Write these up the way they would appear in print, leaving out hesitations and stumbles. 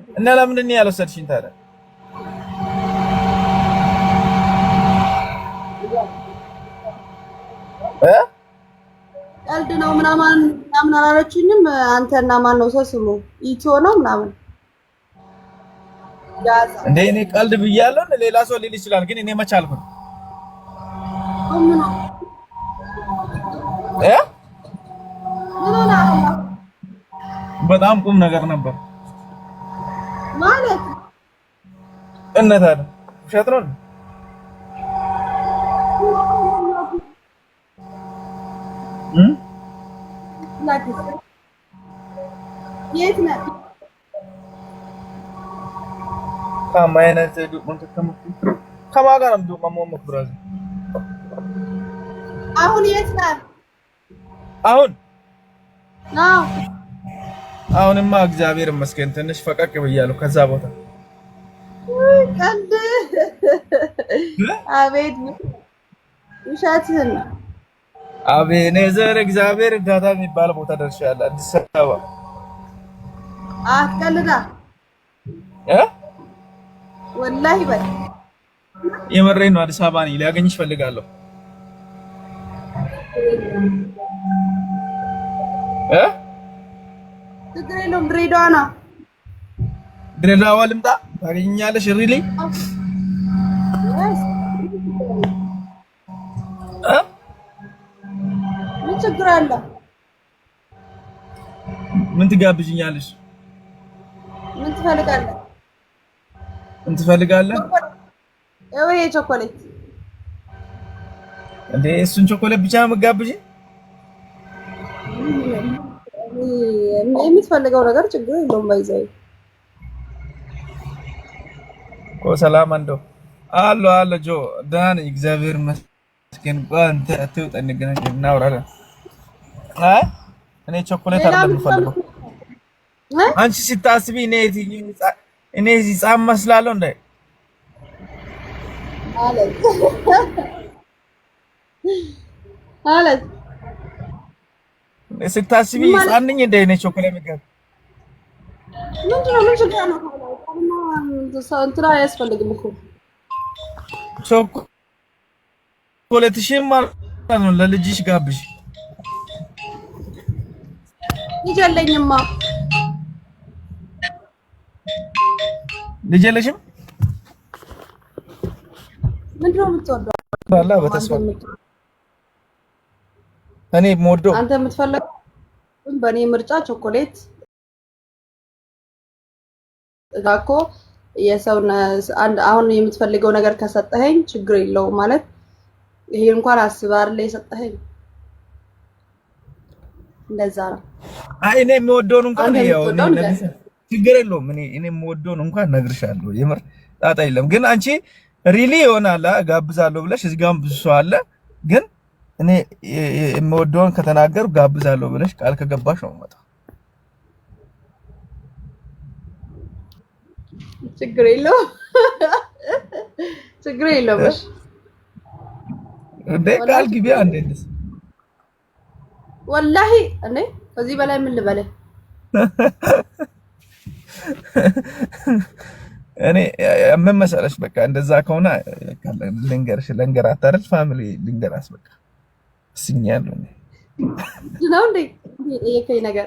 እና ለምንድን ነው ያልወሰድሽኝ ታዲያ? ቀልድ ነው ምናምን አላለችኝም። አንተና ማን ነው ሰው ስሙ ኢትዮ ነው ምናምን እንደ እኔ ቀልድ ብያለሁ። ሌላ ሰው ሊል ይችላል፣ ግን እኔ መች አልኩኝ? በጣም ቁም ነገር ነበር ማለት እነት አለ ውሸት ነው። የት ነህ? ከማይነት ዱቁን ከማን ጋር ነው ዱቁ ማሞም ብራዝ? አሁን የት ነህ? አሁንማ እግዚአብሔር ይመስገን ትንሽ ፈቀቅ ብያለሁ ከዛ ቦታ። ቀልድ አቤት ውሸትህን ነው። አቤኔዘር እግዚአብሔር እርዳታ የሚባል ቦታ ደርሻለሁ። አዲስ አበባ አትቀልዳ ወላሂ በል የመረኝ ነው። አዲስ አበባ ነኝ። ሊያገኝሽ ፈልጋለሁ። ችግር የለውም። ድሬዳዋ ነው። ድሬዳዋ ልምጣ ታገኛለሽ? ሪሊ ምን ችግር አለ? ምን ትጋብዥኛለሽ? ምን ትፈልጋለህ? ምን ትፈልጋለህ? ይሄ ቾኮሌት እንዴ እሱን ቾኮሌት ብቻ መጋብዥ? የምትፈልገው ነገር ችግር የለውም። ባይዘይ ሰላም እንደው አሎ ጆ ደህና ነኝ እግዚአብሔር ይመስገን። አንተ አትውጣ እንገናኝ እናወራለን። እኔ ቾኮሌት አይደለም የምፈልገው። አንቺ ስታስቢ እኔ ህፃን መስላለሁ እንዴ? አለት ስታስቢ ህፃን ነኝ እንዴ? እኔ ቾኮሌት ምግብ ምንድነው? ምን ችግር ነው? እንትና አያስፈልግም እኮ ቾኮሌትሽን ማለት ነው። ለልጅሽ ጋብዥ። ልጅ የለኝማ። ልጅ የለሽም? ምንድነው የምትወደው? ባላ በተስፋ እኔ የምወደው አንተ የምትፈልገው በእኔ ምርጫ ቾኮሌት እኮ የሰውና አሁን የምትፈልገው ነገር ከሰጠኸኝ ችግር የለውም ማለት ይሄ እንኳን አስበህ አይደል የሰጠኸኝ። እንደዛ ነው። አይ እኔ የምወደውን እንኳን ያው ችግር የለውም። እኔ የምወደውን እንኳን ነግርሻለሁ። የምር ጣጣ የለም። ግን አንቺ ሪሊ ይሆናል ጋብዛለሁ ብለሽ እዚህ ጋርም ብዙ ሰው አለ። ግን እኔ የምወደውን ከተናገር ጋብዛለሁ ብለሽ ቃል ከገባሽ ነው የምመጣው። ችግር የለውም። ችግር የለውም። እሺ እንዴ ቃል ግቢ አንዴ እንደስ ወላሂ እንዴ ከዚህ በላይ ምን ልበልህ? እኔ ምን መሰለሽ በቃ እንደዛ ከሆነ ልንገራት አይደል ፋሚሊ ልንገራስ በቃ ስኛለሁ ነው እንዴ የከይ ነገር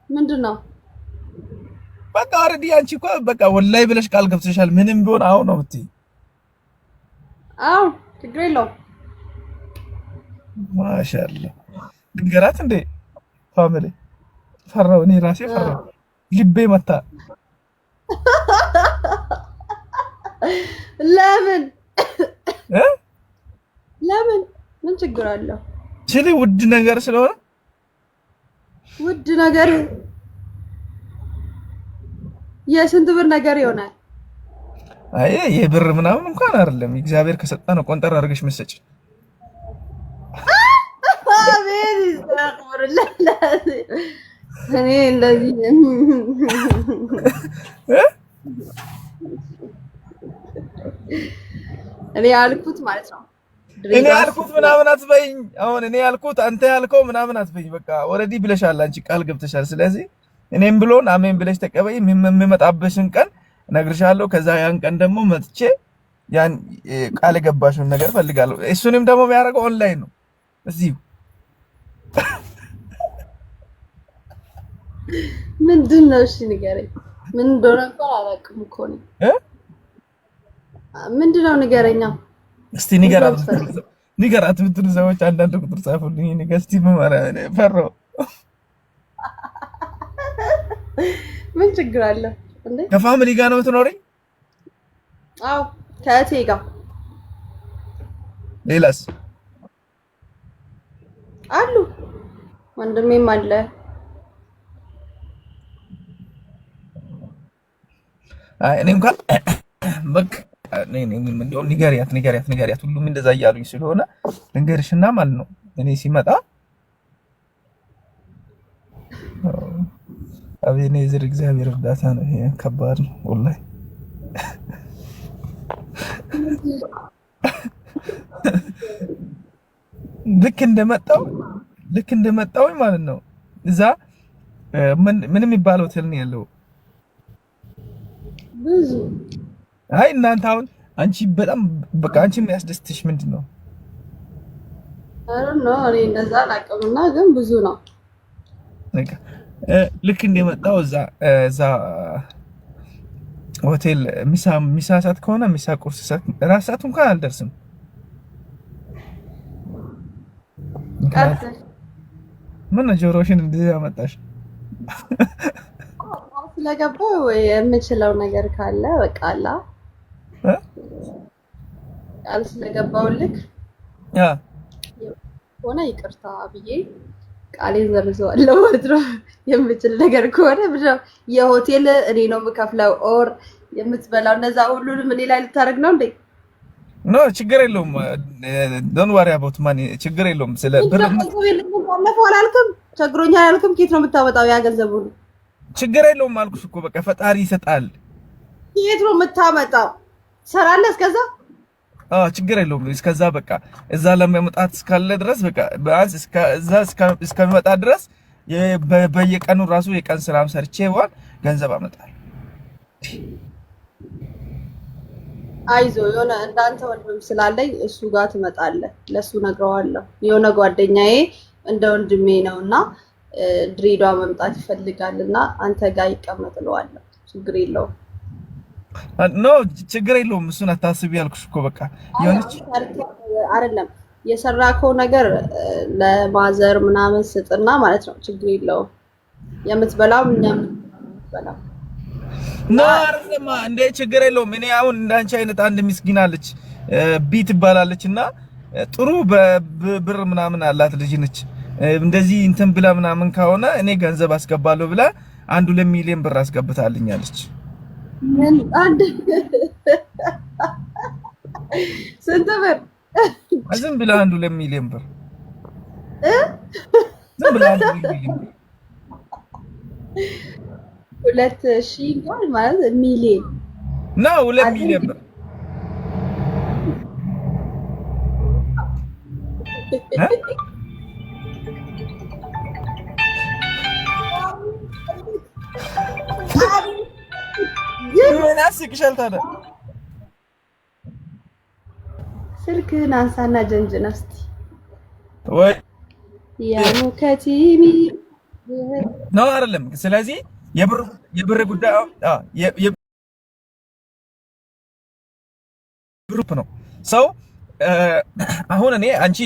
ምንድነው? በቃ ኦሬዲ አንቺ እኮ በቃ ወላሂ ብለሽ ቃል ገብተሻል። ምንም ቢሆን አሁን ነው የምትይ። አዎ ችግር የለውም። ማሻአላህ ልንገራት እንዴ ፋሚሊ ፈራው። እኔ ራሴ ፈራው። ልቤ መታ። ለምን ለምን ምን ችግር አለው? ስለ ውድ ነገር ስለሆነ ውድ ነገር የስንት ብር ነገር ይሆናል? አይ የብር ምናምን እንኳን አይደለም። እግዚአብሔር ከሰጠ ነው ቆንጠር አድርገሽ መሰጭ። አቤት ይስተክብርልህ። እኔ እንደዚህ እኔ ያልኩት ማለት ነው። እኔ ያልኩት ምናምን አትበይኝ። አሁን እኔ ያልኩት አንተ ያልከው ምናምን አትበይኝ። በቃ ኦሬዲ ብለሻል፣ አንቺ ቃል ገብተሻል። ስለዚህ እኔም ብሎን አሜን ብለሽ ተቀበይ። የሚመጣበሽን ቀን እነግርሻለሁ። ከዛ ያን ቀን ደግሞ መጥቼ ያን ቃል የገባሽውን ነገር ፈልጋለሁ። እሱንም ደግሞ የሚያደርገው ኦንላይን ነው እዚሁ። ምንድን ነው? እሺ ንገረኝ። ምን እንደሆነ እንኳን አላውቅም እኮ ነው። ምንድን ነው ንገረኛ እስቲ። ንገራት ብትሉ ሰዎች አንዳንድ ቁጥር ጻፉልኝ። ንገስቲ መማራ ፈራው። ምን ችግር አለ እንዴ? ከፋሚሊ ጋር ነው የምትኖሪኝ? አዎ ከእቴ ጋር። ሌላስ አሉ? ወንድሜም አለ። አይ እኔ እንኳን በቃ እንደው ንገሪያት ሁሉም እንደዛ እያሉኝ ስለሆነ ልንገርሽና ማለት ነው እኔ ሲመጣ አቤኔዘር እግዚአብሔር እርዳታ ነው። ይሄ ከባድ ነው ወላሂ። ልክ እንደመጣው ማለት ነው እዛ ምን የሚባለው ሆቴል ነው ያለው? ብዙ አይ እናንተ አሁን አንቺ በጣም በቃ አንቺ የሚያስደስትሽ ምንድን ነው? እኔ እንደዛ አላውቅምና ግን ብዙ ነው። ልክ እንደመጣው እዛ ሆቴል ሚሳ ሰዓት ከሆነ ሚሳ ቁርስ ሰዓት ራት ሰዓት እንኳን አልደርስም። ምን ጆሮሽን እንደዚህ ያመጣሽ? ስለገባው የምችለው ነገር ካለ በቃ አላ ቃል ስለገባው ልክ ሆነ ይቅርታ ብዬ ቃሌን ዘርዘዋለሁ ማለት ነው። የምችል ነገር ከሆነ የሆቴል እኔ ነው የምከፍለው ኦር የምትበላው እነዛ ሁሉንም እኔ ላይ ልታደርግ ነው እንዴ? ኖ ችግር የለውም። ዶንት ወሪ አባውት ማኒ ችግር የለውም። ስለ ብር ባለፈው አላልክም? ቸግሮኛል አላልክም? ኬት ነው የምታመጣው ያ ገንዘቡን? ችግር የለውም አልኩሽ እኮ በቃ ፈጣሪ ይሰጣል። ኬት ነው የምታመጣው? ሰራለህ እስከዛ? ችግር የለውም። እስከዛ በቃ እዛ ለመምጣት እስካለ ድረስ በቃ ቢያንስ እዛ እስከሚመጣ ድረስ በየቀኑ ራሱ የቀን ስራም ሰርቼ ዋል ገንዘብ አመጣለሁ። አይዞ የሆነ እንዳንተ ወንድም ስላለኝ እሱ ጋር ትመጣለህ። ለሱ ነግረዋለሁ። የሆነ ጓደኛዬ እንደ ወንድሜ ነውና ድሬዳዋ መምጣት ይፈልጋልና አንተ ጋር ይቀመጥለዋለሁ። ችግር የለውም። ኖ ችግር የለውም። እሱን አታስቢ ያልኩሽ እኮ በቃ የሆነች አይደለም የሰራከው ነገር ለማዘር ምናምን ስጥና ማለት ነው። ችግር የለውም። የምትበላው እኛም የምትበላው ኖ አርዘማ እንደ ችግር የለውም። እኔ አሁን እንዳንቺ አይነት አንድ ምስኪን አለች ቢ ትባላለች እና ጥሩ በብር ምናምን አላት ልጅ ነች። እንደዚህ እንትን ብላ ምናምን ከሆነ እኔ ገንዘብ አስገባለሁ ብላ 1-2 ሚሊዮን ብር አስገብታልኛለች። ምን አንድ ስንት ብር? ዝም ብላ 1-2 ሚሊዮን ብር ዝም ብላ 1-2 ሚሊዮን ብር 2,000 እንኳን ማለት ሚሊዮን ነው። 2 ሚሊዮን ብር ምን አስቅሻል ታዲያ? ስልክህን አንሳና ጀንጅና እስቲ ወይ ያኑ ከቲሚ ነው አይደለም። ስለዚህ የብር ጉዳይ ግሩፕ ነው ሰው አሁን እኔ አንቺ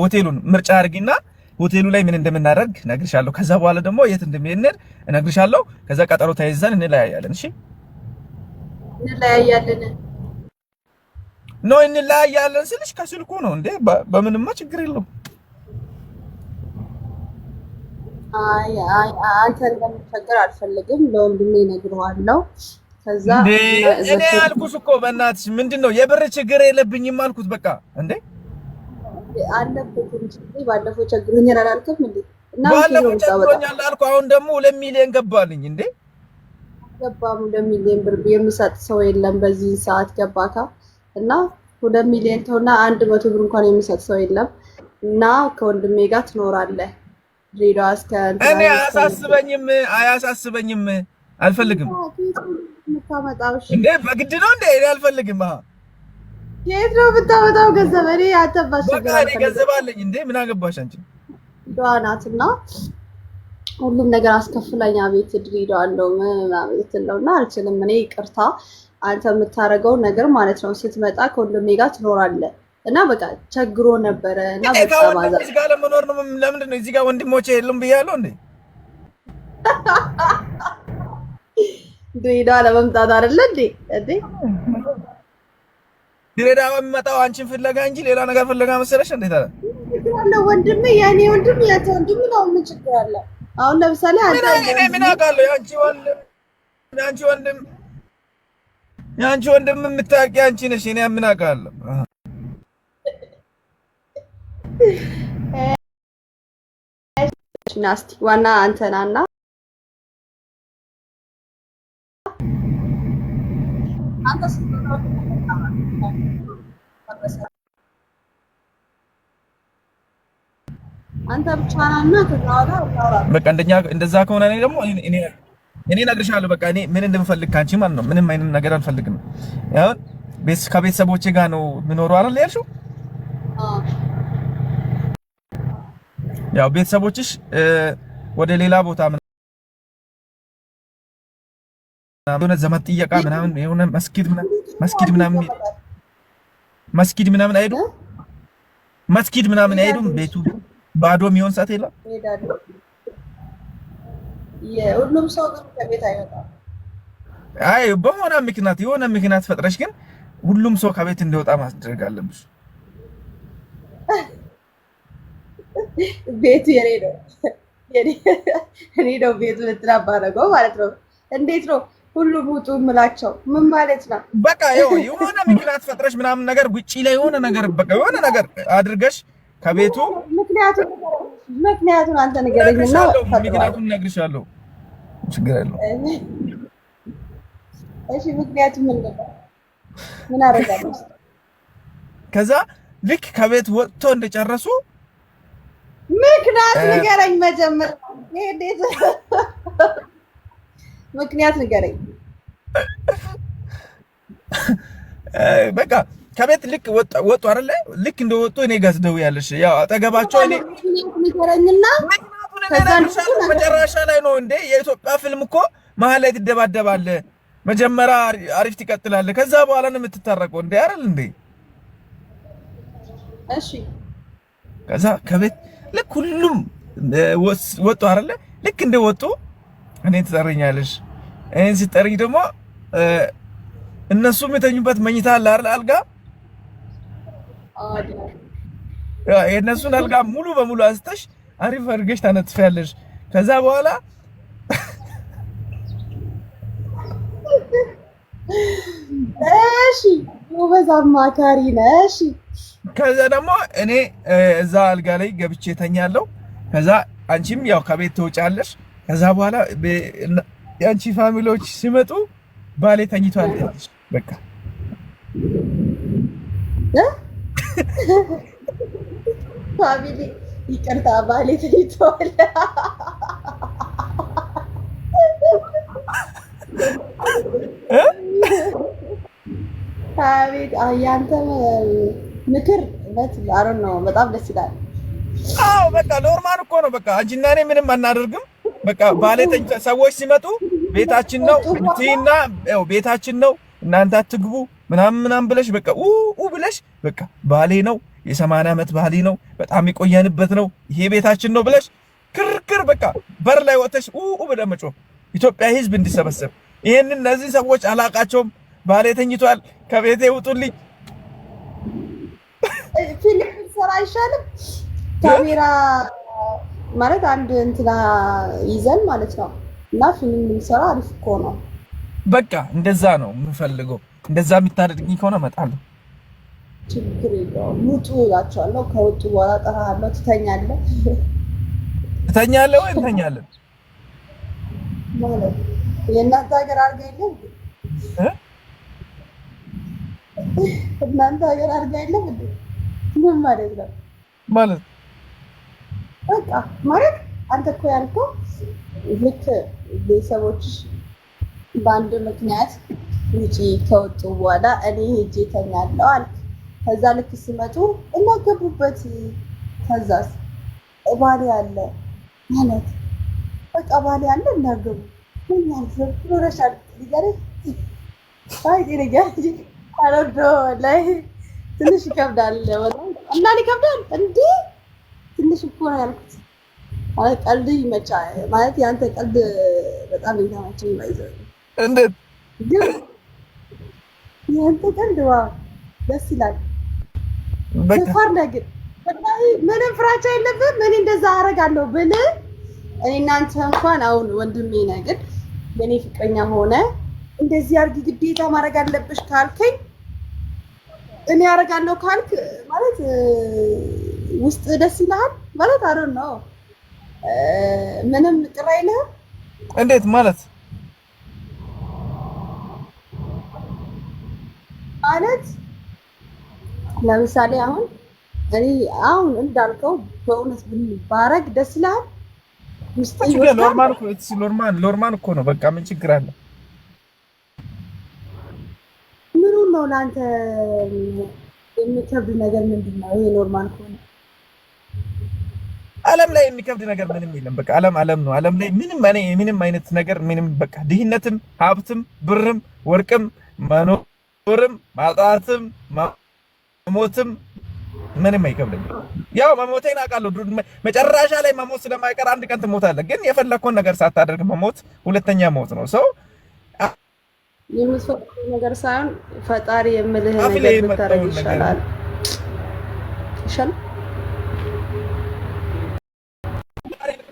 ሆቴሉን ምርጫ አድርጊና ሆቴሉ ላይ ምን እንደምናደርግ እነግርሻለሁ። ከዛ በኋላ ደግሞ የት እንደምንሄድ እነግርሻለሁ። ከዛ ቀጠሮ ተይዘን እንለያያለን። እሺ እንለያያለን ነው እንለያያለን ስልሽ ከስልኩ ነው እንዴ? በምንማ ችግር የለውም። አይ አንተ እንደምትቸገር አልፈልግም። ለወንድሜ እነግረዋለሁ። ከዛ እኔ አልኩሽ እኮ በእናትሽ ምንድነው የብር ችግር የለብኝም አልኩት። በቃ እንዴ አለበት እንጂ ባለፈው ቸግሮኛል አላልክም እንዴ? እና ባለፈው ቸግሮኛል አልኩ። አሁን ደግሞ 2 ሚሊዮን ገባልኝ እንዴ? ገባም 2 ሚሊዮን ብር የሚሰጥ ሰው የለም በዚህ ሰዓት ገባካ። እና 2 ሚሊዮን ተውና 100 ብር እንኳን የሚሰጥ ሰው የለም። እና ከወንድሜ ጋር ትኖራለህ ድሬዳዋ እስከ እንትና እኔ አያሳስበኝም አልፈልግም የምታመጣው? እሺ እንዴ በግድ ነው እንዴ? እኔ አልፈልግም። የት ነው የምታመጣው ገንዘብ? እኔ አተባሽ በቃ እኔ ገንዘብ አለኝ እንዴ ምን አገባሽ አንቺ? ድሬዳዋ ናትና ሁሉም ነገር አስከፍለኛ ቤት ድሬዳዋ አለው ምናምን ልትለውና አልችልም። እኔ ይቅርታ አንተ የምታረገው ነገር ማለት ነው። ስትመጣ ከወንድሜ ጋር ትኖራለህ እና በቃ ቸግሮ ነበረ እና በቃ ባዛ እዚህ ጋር ለመኖር ነው። ለምንድን ነው እዚህ ጋር ወንድሞቼ የሉም ብያለሁ እንዴ? ድሬዳዋ ለመምጣት አይደለ እንዴ? እንዴ ድሬዳዋ የሚመጣው አንቺን ፍለጋ እንጂ ሌላ ነገር ፍለጋ መሰለሽ እንዴ? ታዲያ ወንድሜ የኔ ወንድም ያንተ ወንድም ነው። ምን ችግር አለ? አሁን ለምሳሌ አንተ ምን አውቃለሁ? ያንቺ ወንድም የምታውቂ አንቺ ነሽ። እኔ ምን አውቃለሁ? ናስቲ ዋና አንተናና አንተ ብቻ ናና ከዛውላ በቃ እንደዛ ከሆነ እኔ ደግሞ እኔ እነግርሻለሁ። በቃ እኔ ምን እንደምፈልግ ካንቺ ማለት ነው። ምንም አይነት ነገር አልፈልግም። ያው ከቤተሰቦቼ ጋር ነው የምኖረው አይደል ያልሽው? ያው ቤተሰቦችሽ ወደ ሌላ ቦታ ምናምን ዘመድ ጥየቃ ምናምን የሆነ መስጊድ ምናምን አይሄዱም? መስጊድ ምናምን አይሄዱም? ቤቱ ባዶ የሚሆን ሰዓት የለም? የሁሉም ሰው ግን ከቤት አይወጣም። አይ በሆነ ምክንያት የሆነ ምክንያት ፈጥረሽ ግን ሁሉም ሰው ከቤት እንዲወጣ ማድረግ አለብሽ። ቤቱ የኔ ነው እኔ ነው ቤቱ ልትናባረገው ማለት ነው። እንዴት ነው ሁሉም ውጡ የምላቸው? ምን ማለት ነው? በቃ የሆነ ምክንያት ፈጥረሽ ምናምን ነገር ውጪ ላይ የሆነ ነገር በቃ የሆነ ነገር አድርገሽ ከቤቱ ምክንያቱን አንተ ንገረኝና ምክንያቱን እነግርሻለሁ። ችግር የለውም። እሺ ምክንያቱ ምንድን ነው? ምን አደርጋለሁ? ከዛ ልክ ከቤት ወጥቶ እንደጨረሱ ምክንያት ንገረኝ መጀመሪያ። እንዴት ምክንያት ንገረኝ። በቃ ከቤት ልክ ወጡ አይደለ? ልክ እንደወጡ እኔ ጋር ትደውያለሽ። ያው አጠገባቸው እኔ ንገረኝና መጨረሻ ላይ ነው እንዴ? የኢትዮጵያ ፊልም እኮ መሀል ላይ ትደባደባለህ። መጀመሪያ አሪፍ ትቀጥላለህ፣ ከዛ በኋላ ነው የምትታረቀው እንዴ? አይደል እንዴ? እሺ ከዛ ከቤት ልክ ሁሉም ወጡ አይደለ? ልክ እንደወጡ እኔ ትጠሪኛለሽ። እኔን ስትጠሪኝ ደግሞ እነሱ የተኙበት መኝታ አለ አይደል? አልጋ የእነሱን አልጋ ሙሉ በሙሉ አንስተሽ አሪፍ አድርገሽ ታነጥፊያለሽ። ከዛ በኋላ እሺ ጎበዝ አማካሪ ነሽ። ከዛ ደግሞ እኔ እዛ አልጋ ላይ ገብቼ ተኛለሁ። ከዛ አንቺም ያው ከቤት ትወጫለሽ። ከዛ በኋላ የአንቺ ፋሚሊዎች ሲመጡ ባሌ ተኝቷል ትያለሽ። በቃ ፋሚሊ ይቅርታ ባሌ ተኝቷል። አቤት ያንተ ምክር በት አሮን ነው። በጣም ደስ ይላል። አዎ በቃ ኖርማል እኮ ነው። በቃ አንቺና እኔ ምንም አናደርግም። በቃ ባሌ ሰዎች ሲመጡ ቤታችን ነው ብትይና ያው ቤታችን ነው እናንተ አትግቡ ምናምን ብለሽ በቃ ብለሽ በቃ ባሌ ነው የ80 ዓመት ባሌ ነው በጣም የቆየንበት ነው ይሄ ቤታችን ነው ብለሽ ክርክር በቃ በር ላይ ወጥተሽ ብለሽ መጮህ ኢትዮጵያ ሕዝብ እንዲሰበሰብ ይሄንን እነዚህ ሰዎች አላቃቸውም። ባሌ ተኝቷል ከቤቴ ውጡልኝ። ፊልም ሰራ አይሻልም? ካሜራ ማለት አንድ እንትና ይዘን ማለት ነው እና ፊልም ልንሰራ አሪፍ እኮ ነው። በቃ እንደዛ ነው የምፈልገው። እንደዛ የምታደርግኝ ከሆነ እመጣለሁ። ችግር የለውም። ውጡ እላቸዋለሁ። ከወጡ በኋላ እጠራሃለሁ። ትተኛለህ ወይ እንተኛለን? ማለት የእናንተ ሀገር አድርጋ የለም እናንተ ሀገር አድርጋ የለም እንዴ? ምን ማለት ነው? ማለት በቃ ማለት አንተ እኮ ያልከው ልክ ቤተሰቦች በአንድ ምክንያት ውጪ ከወጡ በኋላ እኔ ሄጄ ተኛለሁ አልክ። ከዛ ልክ ሲመጡ እናገቡበት። ከዛስ ባሌ አለ ማለት በቃ ባሌ አለ እናገቡ ምን ያልዘብ ኖረሻል ሊገረ አይ ዲረጋ አረዶ ላይ ትንሽ ይከብዳል እና ሊከብዳል እንዴ ትንሽ እኮ ነው ያልኩት። ማለት ቀልድ ይመቻል ማለት ያንተ ቀልድ በጣም ይተማችኝ ባይዘው እንዴት ግን ያንተ ቀልድ ዋው ደስ ይላል። በፋር ነገር ምንም ፍራቻ የለብህም። ምን እንደዛ አደርጋለሁ ብል እኔ እናንተ እንኳን አሁን ወንድሜ ነገር የኔ ፍቅረኛ ሆነ እንደዚህ አድርጊ ግዴታ ማድረግ አለብሽ ካልከኝ እኔ አደርጋለሁ ካልክ ማለት ውስጥ ደስ ይላል ማለት አሮን ነው። ምንም ቅር አይልህም? እንዴት ማለት ማለት ለምሳሌ አሁን እኔ አሁን እንዳልከው በእውነት ባረግ ደስ ይላል? ውስጥ ኖርማል እኮ ኖርማል እኮ ነው። በቃ ምን ችግር አለ? ምኑ ነው ለአንተ የሚከብድ ነገር ምንድን ነው? ይሄ ኖርማል ከሆነ ዓለም ላይ የሚከብድ ነገር ምንም የለም። በቃ ዓለም ነው። ዓለም ላይ ምንም አይነት ነገር ምንም በቃ ድህነትም፣ ሀብትም፣ ብርም፣ ወርቅም፣ መኖርም፣ ማጣትም፣ መሞትም ምንም አይከብድም። ያው መሞቴን አውቃለሁ። መጨረሻ ላይ መሞት ስለማይቀር አንድ ቀን ትሞታለህ። ግን የፈለከውን ነገር ሳታደርግ መሞት ሁለተኛ ሞት ነው። ሰው የሚፈጠር ነገር ሳይሆን ፈጣሪ የምልህ ነገር ብታረግ ይሻላል።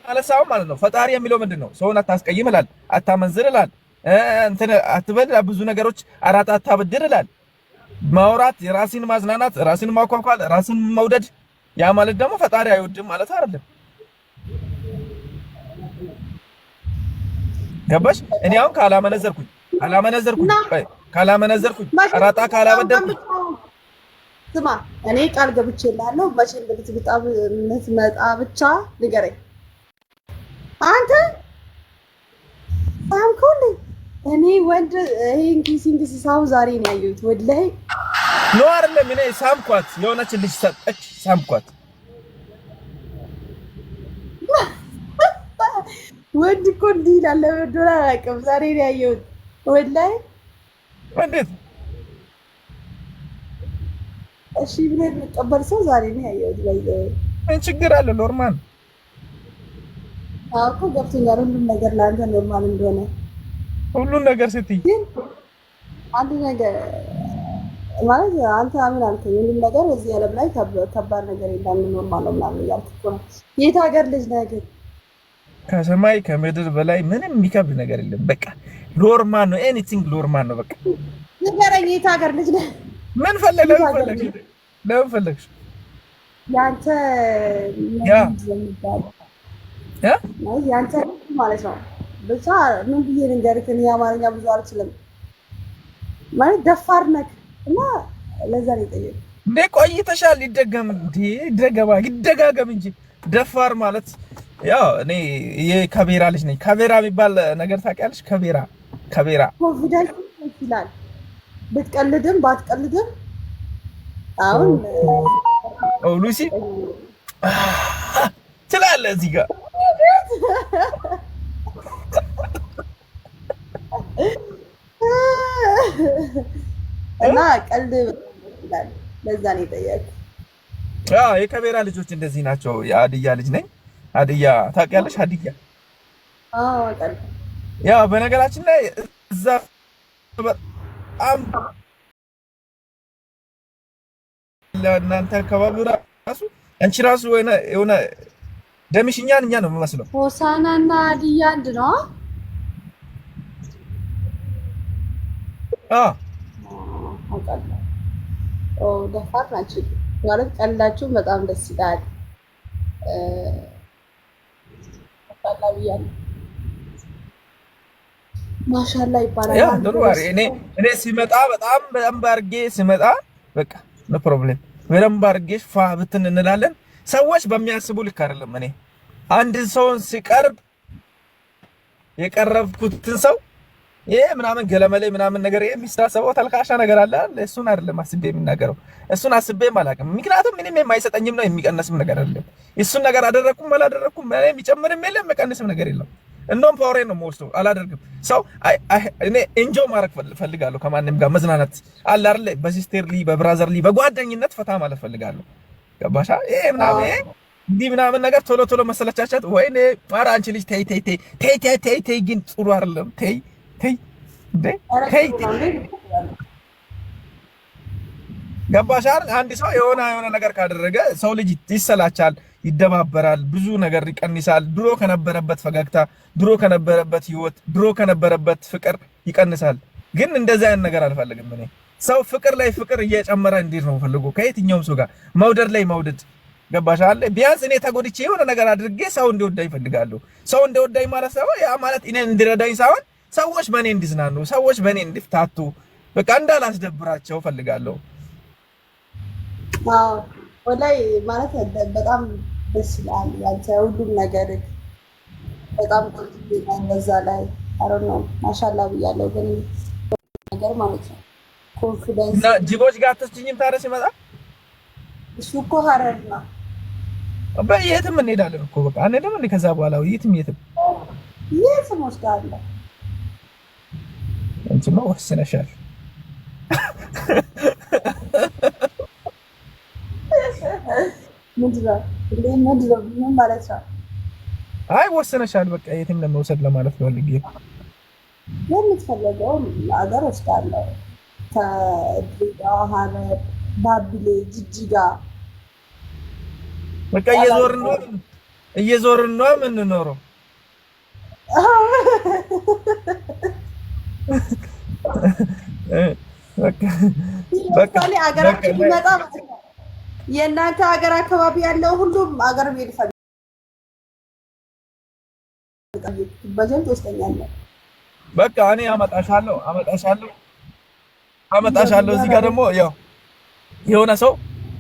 አለሳው ማለት ነው። ፈጣሪ የሚለው ምንድነው? ሰውን አታስቀይም ይላል፣ አታመንዝር ይላል፣ እንትን አትበል፣ ብዙ ነገሮች አራት አታብድር ይላል። ማውራት፣ የራስን ማዝናናት፣ ራስን ማኳኳል፣ ራስን መውደድ፣ ያ ማለት ደግሞ ፈጣሪ አይወድም ማለት አይደለም። ገባሽ? እኔ አሁን ካላመነዘርኩኝ አራጣ ካላበደርኩኝ ስማ፣ እኔ ቃል ገብቼልሃለሁ መቼ እንደምትመጣ ብቻ ንገረኝ። አንተ ሳምኮል እኔ ወንድ ይሄን ኪሲንግ ሲሳው ዛሬ ነው ያየሁት። ወላሂ ነው አይደለም። እኔ ሳምኳት፣ የሆነች ልጅ ሰጠች፣ ሳምኳት። ወንድ እኮ እንዲህ ይላል። ዶላር አላውቅም፣ ዛሬ ነው ያየሁት። ወላሂ እንዴት እሺ ብለህ የምትቀበል ሰው ዛሬ ነው ያየሁት። ምን ችግር አለ? ኖርማል እኮ ገብቶኛል። ሁሉም ነገር ለአንተ ኖርማል እንደሆነ ሁሉን ነገር ስትይ ግን አንድ ነገር ማለት አንተ አምን አልከኝ። ሁሉም ነገር እዚህ ዓለም ላይ ከባድ ነገር የለም ኖርማል ነው ምናምን እያልክ እኮ ነው። የት ሀገር ልጅ ነህ ግን? ከሰማይ ከምድር በላይ ምንም የሚከብድ ነገር የለም። በቃ ኖርማል ነው። ኤኒቲንግ ኖርማል ነው። በቃ ንገረኝ፣ የት ሀገር ልጅ ነህ? ምን ለምን ፈለግሽ? ያንተ ያንተ ማለት ነው። ብቻ ምን ብዬ ልንገርህ፣ እኔ አማርኛ ብዙ አልችልም ማለት ደፋር ነህ እና ለዛ ነው የጠየኩት። እንዴ ቆይተሻል። ይደጋገም እንጂ ደፋር ማለት ያው እኔ የከቤራ ልጅ ነኝ። ከቤራ የሚባል ነገር ታውቂያለሽ? ከቤራ ኮንፊደንስ ይችላል ብትቀልድም ባትቀልድም። አሁን ሉሲ ትላለህ እዚህ ጋር እና ቀልድ ይላል። ለዛ ነው የጠየኩት። የከቤራ ልጆች እንደዚህ ናቸው። የሀዲያ ልጅ ነኝ። ሀዲያ ታውቂያለሽ? ሀዲያ ቀልድ ያው በነገራችን ላይ እዛ በጣም ለእናንተ አካባቢ ራሱ አንቺ ራሱ የሆነ ደምሽ እኛ ነው የምመስለው። ሆሳናና ሀዲያ አንድ ነው። ደፋር ናቸው ማለት ቀላችሁ በጣም ደስ ይላል። ማሻላ ይባላል። እኔ ሲመጣ በጣም በደንብ አድርጌ ሲመጣ በቃ ኖ ፕሮብሌም በደንብ አድርጌ ፋ ብትን እንላለን። ሰዎች በሚያስቡ ልክ አይደለም። እኔ አንድ ሰውን ሲቀርብ የቀረብኩትን ሰው ይሄ ምናምን ገለመሌ ምናምን ነገር የሚስታሰበው ተልካሻ ነገር አለ። እሱን አይደለም አስቤ የሚናገረው፣ እሱን አስቤም አላውቅም። ምክንያቱም ምንም የማይሰጠኝም ነው የሚቀንስም ነገር አይደለም። እሱን ነገር አደረኩም አላደረኩም የሚጨምርም የለም የሚቀንስም ነገር የለም። እንደውም ፓወሬ ነው የምወስደው። አላደርግም ሰው እኔ ኤንጆይ ማድረግ ፈልጋለሁ። ከማንም ጋር መዝናናት አለ አይደል? በሲስተርሊ በብራዘርሊ በጓደኝነት ፈታ ማለት ፈልጋለሁ። ገባሻ? ይሄ ምናምን ይሄ እንዲህ ምናምን ነገር ቶሎ ቶሎ መሰለቻቸት። ወይኔ ኧረ አንቺ ልጅ ተይ ተይ ተይ ተይ ተይ ተይ፣ ግን ጥሩ አይደለም። ተይ ተይ ተይ ተይ። ገባሽ አይደል? አንድ ሰው የሆነ ነገር ካደረገ ሰው ልጅ ይሰላቻል፣ ይደባበራል፣ ብዙ ነገር ይቀንሳል። ድሮ ከነበረበት ፈገግታ፣ ድሮ ከነበረበት ህይወት፣ ድሮ ከነበረበት ፍቅር ይቀንሳል። ግን እንደዚህ አይነት ነገር አልፈልግም እኔ። ሰው ፍቅር ላይ ፍቅር እየጨመረ እንዲህ ነው ፈልጎ ከየትኛውም ሰው ጋር መውደድ ላይ መውደድ። ገባሽ አይደል? ቢያንስ እኔ ተጎድቼ የሆነ ነገር አድርጌ ሰው እንዲወዳኝ እፈልጋለሁ። ሰው እንዲወዳኝ ማለት ነው ያ ማለት እኔን እንዲረዳኝ ሳይሆን ሰዎች በእኔ እንዲዝናኑ፣ ሰዎች በእኔ እንዲፍታቱ፣ በቃ እንዳላስደብራቸው ፈልጋለሁ። አዎ ወላይ ማለት በጣም ደስ ይላል። ያንተ ሁሉም ነገር በጣም ቆንጆ ነው። በዛ ላይ አሮን ነው ማሻአላ ብያለሁ። ግን ነገር ማለት ነው ኮንፊደንስ እና ጅቦች ጋር ተስጭኝም ታረስ ይመጣ እሱ እኮ ሀረር ነው። በየትም እንሄዳለን እኮ በቃ አንሄድም እንዴ? ከዛ በኋላ የትም የትም ወስዳለሁ። አንቺማ ወስነሻል። ምንድነው ምን ማለት ነው? አይ ወስነሻል በቃ የትም ለመውሰድ ለማለት ፈልጌ የምትፈልገው አገር ወስዳለሁ። ከድሬዳዋ፣ ሀረር፣ ባቢሌ፣ ጅጅጋ በቃ እየዞርን ነው የምንኖረው። በቃ አገራችን ቢመጣ የእናንተ ሀገር አካባቢ ያለው ሁሉም አገር ቤት ፈልግ በጀት ወስደኛለሁ። በቃ እኔ አመጣሻለሁ። እዚህ ጋር ደግሞ ያው የሆነ ሰው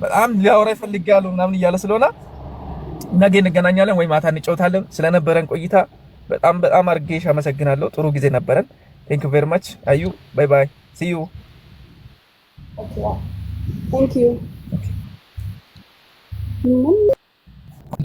በጣም ሊያወራ ይፈልጋሉ ምናምን እያለ ስለሆነ ነገ እንገናኛለን ወይ ማታ እንጫወታለን። ስለነበረን ቆይታ በጣም አድርጌሽ አመሰግናለሁ። ጥሩ ጊዜ ነበረን። ቴንክ ዩ ቬሪ ማች አዩ። ባይ ባይ ሲ ዩ። ቴንክ ዩ